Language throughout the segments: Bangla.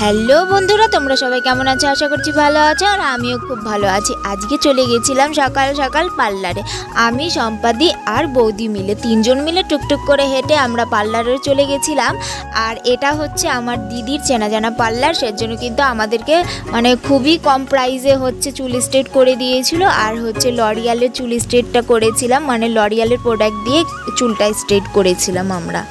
হ্যালো বন্ধুরা, তোমরা সবাই কেমন আছো? আশা করছি ভালো আছো, আর আমিও খুব ভালো আছি। আজকে চলে গেছিলাম সকাল সকাল পার্লারে। আমি, সম্পাদি আর বৌদি মিলে তিনজন মিলে টুকটুক করে হেঁটে আমরা পার্লারে চলে গেছিলাম। আর এটা হচ্ছে আমার দিদির চেনা জানা পার্লার, সেজন্য কিন্তু আমাদেরকে মানে খুবই কম প্রাইসে হচ্ছে চুল স্ট্রেট করে দিয়েছিল। আর হচ্ছে লরিয়ালের চুল স্ট্রেটটা করেছিলাম, মানে লরিয়ালের প্রোডাক্ট দিয়ে চুলটা স্ট্রেট করেছিলাম আমরা।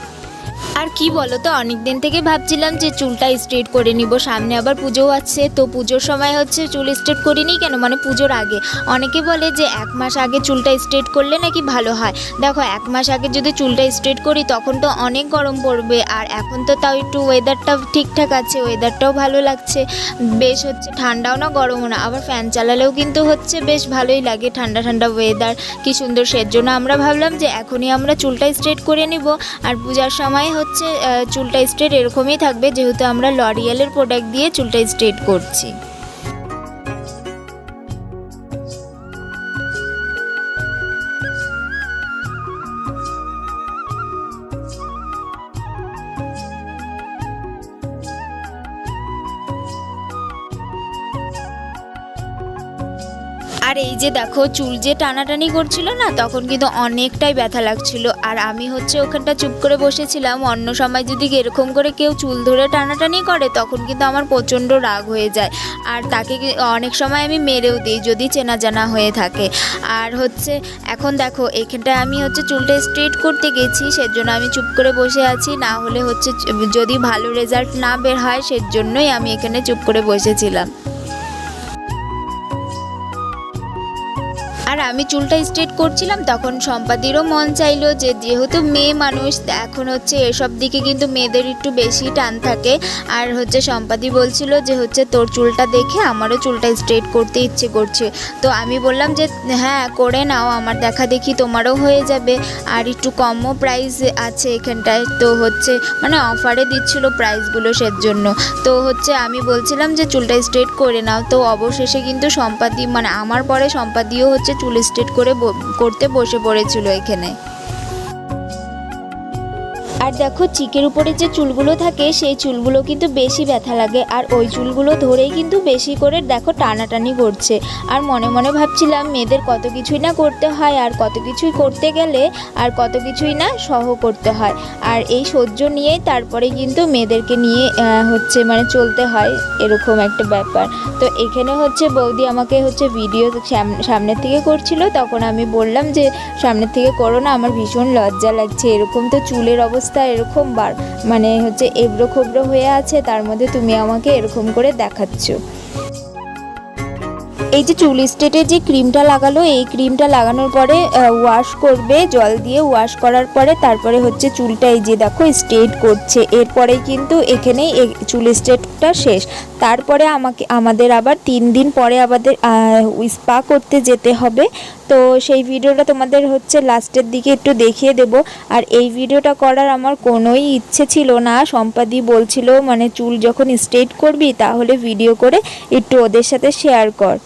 আর কি বলো তো, অনেক দিন থেকে ভাবছিলাম যে চুলটা স্ট্রেট করে নিব, সামনে আবার পুজোও আছে, তো পুজোর সময় হচ্ছে চুল স্ট্রেট করিনি কেন, মানে পুজোর আগে। অনেকে বলে যে 1 মাস আগে চুলটা স্ট্রেট করলে নাকি ভালো হয়। দেখো, 1 মাস আগে যদি চুলটা স্ট্রেট করি তখন তো অনেক গরম পড়বে, আর এখন তো তাও একটু ওয়েদারটা ঠিকঠাক আছে, ওয়েদারটাও ভালো লাগছে, বেশ হচ্ছে ঠান্ডাও না গরমও না, আবার ফ্যান চালালেও কিন্তু হচ্ছে বেশ ভালোই লাগে, ঠান্ডা ঠান্ডা ওয়েদার, কি সুন্দর। সেজন্য আমরা ভাবলাম যে এখনই আমরা চুলটা স্ট্রেট করে নিব, আর পূজার সময় হচ্ছে চুলটা স্ট্রেট এরকমই থাকবে, যেহেতু আমরা লরিয়ালের প্রোডাক্ট দিয়ে চুলটা স্ট্রেট করছি। আর এই যে দেখো, চুল যে টানাটানি করছিল না, তখন কিন্তু অনেকটাই ব্যথা লাগছিল। আর আমি হচ্ছে ওখানটা চুপ করে বসেছিলাম। অন্য সময় যদি এরকম করে কেউ চুল ধরে টানাটানি করে তখন কিন্তু আমার প্রচণ্ড রাগ হয়ে যায়, আর তাকে অনেক সময় আমি মেরেও দিই যদি চেনা জানা হয়ে থাকে। আর হচ্ছে এখন দেখো, এখানটায় আমি হচ্ছে চুলটা স্ট্রেট করতে গেছি, সেজন্য আমি চুপ করে বসে আছি, না হলে হচ্ছে যদি ভালো রেজাল্ট না বের হয় সেজন্যই আমি এখানে চুপ করে বসেছিলাম। আর আমি চুলটা স্ট্রেট করছিলাম, তখন সম্পাদিরও মন চাইলো যে যেহেতু মেয়ে মানুষ, এখন হচ্ছে এসব দিকে কিন্তু মেয়েদের একটু বেশি টান থাকে। আর হচ্ছে সম্পাদি বলছিল যে হচ্ছে তোর চুলটা দেখে আমারও চুলটা স্ট্রেট করতে ইচ্ছে করছে। তো আমি বললাম যে হ্যাঁ করে নাও, আমার দেখা দেখি তোমারও হয়ে যাবে, আর একটু কমও প্রাইস আছে এখানটায়, তো হচ্ছে মানে অফারে দিচ্ছিল প্রাইসগুলো, সেজন্য। তো হচ্ছে আমি বলছিলাম যে চুলটা স্ট্রেট করে নাও, তো অবশেষে কিন্তু সম্পাদি মানে আমার পরে সম্পাদিও হচ্ছে চুল স্ট্রেট করতে বসে পড়েছিল এখানে। আর দেখো, চিকের উপরে যে চুলগুলো থাকে সেই চুলগুলো কিন্তু বেশি ব্যথা লাগে, আর ওই চুলগুলো ধরেই কিন্তু বেশি করে দেখো টানাটানি করছে। আর মনে মনে ভাবছিলাম মেয়েদের কত কিছুই না করতে হয়, আর কত কিছুই করতে গেলে আর কত কিছুই না সহ করতে হয়, আর এই সহ্য নিয়েই তারপরে কিন্তু মেয়েদেরকে নিয়ে হচ্ছে মানে চলতে হয়, এরকম একটা ব্যাপার। তো এখানে হচ্ছে বৌদি আমাকে হচ্ছে ভিডিও সামনের থেকে করছিল, তখন আমি বললাম যে সামনের থেকে করো না, আমার ভীষণ লজ্জা লাগছে, এরকম তো চুলের অবস্থা এরকম মানে হচ্ছে এবড়ো খোবড়ো হয়ে আছে, তার মধ্যে তুমি আমাকে এরকম করে দেখাচ্ছ। এই যে চুল স্ট্রেটের যে ক্রিমটা লাগালো, এই ক্রিমটা লাগানোর পরে ওয়াশ করবে জল দিয়ে, ওয়াশ করার পরে তারপরে হচ্ছে চুলটা এই যে দেখো স্ট্রেট করছে। এরপরে কিন্তু এখানেই চুল স্ট্রেটটা শেষ। তারপরে আমাদের আবার 3 দিন পরে আমাদের স্পা করতে যেতে হবে। তো সেই ভিডিওটা তোমাদের হচ্ছে লাস্টের দিকে একটু দেখিয়ে দেব। আর এই ভিডিওটা করার আমার কোনোই ইচ্ছে ছিল না, সম্পাদি বলছিল মানে চুল যখন স্ট্রেট করবি তাহলে ভিডিও করে একটু ওদের সাথে শেয়ার কর।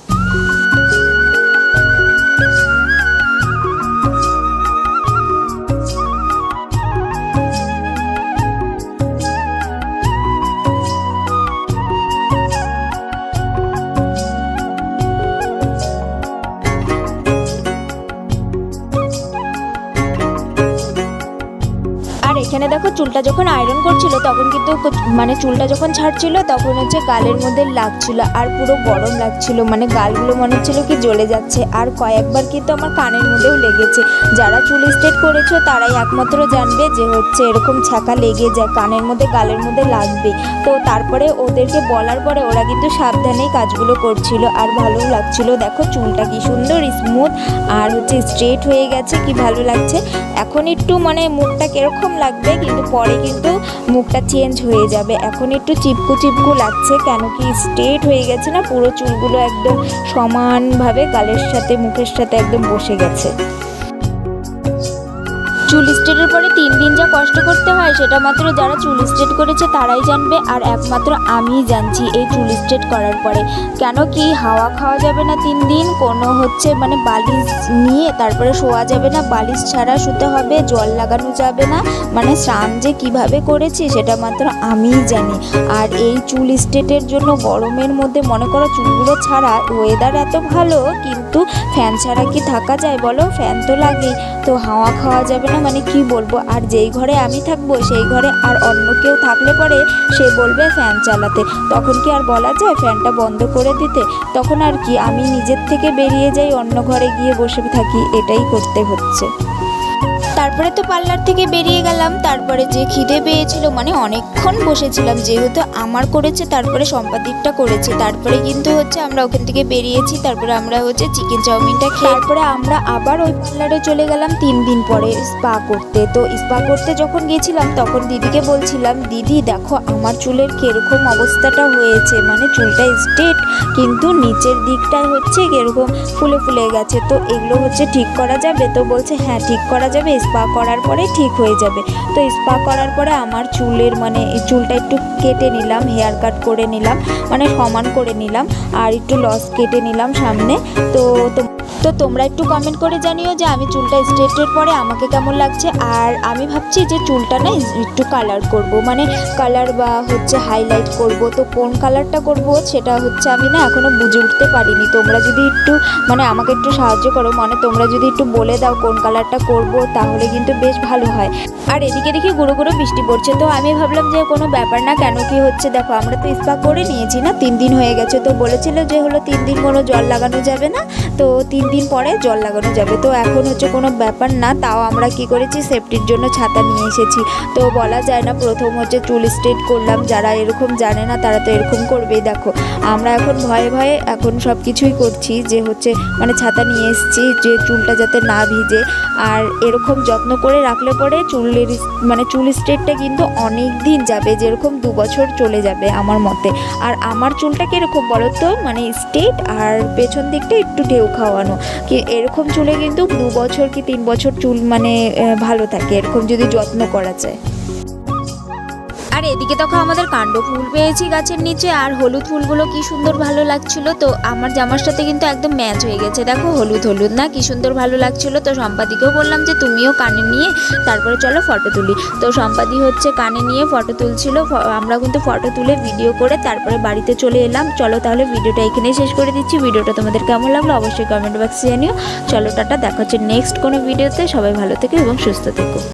এখানে দেখো, চুলটা যখন আয়রন করছিল তখন কিন্তু মানে চুলটা যখন ছাড়ছিল তখন হচ্ছে গালের মধ্যে লাগছিল, আর পুরো গরম লাগছিল, মানে গালগুলো মনে হচ্ছিল কি জ্বলে যাচ্ছে। আর কয়েকবার কিন্তু আমার কানের মধ্যেও লেগেছে। যারা চুল স্ট্রেট করেছো তারাই একমাত্র জানবে যে হচ্ছে এরকম ছ্যাঁকা লেগে যায়, কানের মধ্যে গালের মধ্যে লাগবে। তো তারপরে ওদেরকে বলার পরে ওরা কিন্তু সাবধানেই কাজগুলো করছিল, আর ভালো লাগছিল। দেখো চুলটা কি সুন্দর স্মুথ আর হচ্ছে স্ট্রেট হয়ে গেছে, কি ভালো লাগছে। এখন একটু মানে মুখটা কিরকম লাগবে, কিন্তু পরে কিন্তু মুখটা চেঞ্জ হয়ে যাবে। এখন একটু চিপকু চিপকু লাগছে, কেন কি স্ট্রেট হয়ে গেছে না, পুরো চুলগুলো একদম সমানভাবে গালের সাথে মুখের সাথে একদম বসে গেছে। চুল স্ট্রেটের পরে 3 দিন যা কষ্ট করতে হয় সেটা মাত্র যারা চুল স্ট্রেট করেছে তারাই জানবে, আর একমাত্র আমিই জানছি এই চুল স্ট্রেট করার পরে। কেন কি হাওয়া খাওয়া যাবে না 3 দিন, কোনো মানে বালিশ নিয়ে তারপরে শোয়া যাবে না, বালিশ ছাড়া শুতে হবে, জল লাগানো যাবে না, মানে স্নান যে কিভাবে করেছি সেটা মাত্র আমিই জানি। আর এই চুল স্ট্রেটের জন্য গরমের মধ্যে মনে করো চুলগুলো ছাড়া ওয়েদার এত ভালো, কিন্তু ফ্যান ছাড়া কি থাকা যায় বলো? ফ্যান তো লাগেই, তো হাওয়া খাওয়া যাবে না, মানে কি বলবো। আর যেই ঘরে আমি থাকবো সেই ঘরে আর অন্য কেউ থাকলে পরে সে বলবে ফ্যান চালাতে, তখন কি আর বলা যায় ফ্যানটা বন্ধ করে দিতে? তখন আর কি আমি নিজের থেকে বেরিয়ে যাই, অন্য ঘরে গিয়ে বসে থাকি, এটাই করতে হচ্ছে। তারপরে তো পার্লার থেকে বেরিয়ে গেলাম, তারপরে যে খিদে পেয়েছিল, মানে অনেকক্ষণ বসেছিলাম, যেহেতু আমার করেছে তারপরে সম্পাদিকটা করেছে, তারপরে কিন্তু আমরা ওখান থেকে বেরিয়েছি, তারপরে আমরা চিকেন চাউমিনটা খেয়ে তারপরে আমরা আবার ওই পার্লারে চলে গেলাম 3 দিন পরে স্পা করতে। তো স্পা করতে যখন গেছিলাম তখন দিদিকে বলছিলাম, দিদি দেখো আমার চুলের কিরকম অবস্থাটা হয়েছে, মানে চুলটা স্ট্রেট কিন্তু নিচের দিকটা কিরকম ফুলে ফুলে গেছে, তো এগুলো ঠিক করা যাবে? তো বলছে হ্যাঁ ঠিক করা যাবে, স্পা করার পরে ঠিক হয়ে যাবে। তো স্পা করার পরে আমার চুলের চুলটা একটু কেটে নিলাম, হেয়ার কাট করে নিলাম, মানে সমান করে নিলাম, আর একটু লস কেটে নিলাম সামনে। তো তোমরা একটু কমেন্ট করে জানিও যে আমি চুলটা স্ট্রেটের পরে আমাকে কেমন লাগছে। আর আমি ভাবছি যে চুলটা না একটু কালার করব, মানে কালার বা হাইলাইট করব। তো কোন কালারটা করব সেটা আমি না এখনও বুঝে উঠতে পারিনি। তোমরা যদি একটু আমাকে একটু সাহায্য করো, তোমরা যদি একটু বলে দাও কোন কালারটা করব তাহলে কিন্তু বেশ ভালো হয়। আর এদিকে দেখি গুঁড়ো গুঁড়ো বৃষ্টি পড়ছে, তো আমি ভাবলাম যে কোনো ব্যাপার না, কেন কি দেখো আমরা তো স্পা করে নিয়েছি না, 3 দিন হয়ে গেছে। তো বলেছিল যে 3 দিন কোনো জল লাগানো যাবে না, তো 3 দিন পরে জল লাগানো যাবে। তো এখন কোনো ব্যাপার না, তাও আমরা কি করেছি সেফটির জন্য ছাতা নিয়ে এসেছি। তো বলা যায় না, প্রথম চুল স্ট্রেট করলাম, যারা এরকম জানে না তারা তো এরকম করবেই। দেখো আমরা এখন ভয়ে ভয়ে এখন সব কিছুই করছি, যে ছাতা নিয়ে এসেছি যে চুলটা যাতে না ভিজে। আর এরকম যত্ন করে রাখলে পরে চুল স্ট্রেটটা কিন্তু অনেক দিন যাবে, যেরকম 2 বছর চলে যাবে আমার মতে। আর আমার চুলটা কীরকম বলো তো, স্ট্রেট আর পেছন দিকটা একটু ঢেউ খাওয়ানো, কি এরকম চুলে কিন্তু 2 বছর কি 3 বছর চুল ভালো থাকে, এরকম যদি যত্ন করা যায়। আর এদিকে তখন আমাদের কাণ্ড ফুল পেয়েছি গাছের নিচে, আর হলুদ ফুলগুলো কি সুন্দর ভালো লাগছিল। তো আমার জামার সাথে কিন্তু একদম ম্যাচ হয়ে গেছে, দেখো হলুদ হলুদ না, কি সুন্দর ভালো লাগছিল। তো সম্পাদিকেও বললাম যে তুমিও কানে নিয়ে তারপরে চলো ফটো তুলি। তো সম্পাদি কানে নিয়ে ফটো তুলছিল, আমরা কিন্তু ফটো তুলে ভিডিও করে তারপরে বাড়িতে চলে এলাম। চলো তাহলে ভিডিওটা এখানেই শেষ করে দিচ্ছি। ভিডিওটা তোমাদের কেমন লাগলো অবশ্যই কমেন্ট বক্সে জানিও। চলো টাটা, দেখা হচ্ছে নেক্সট কোনো ভিডিওতে। সবাই ভালো থেকো এবং সুস্থ থেকো।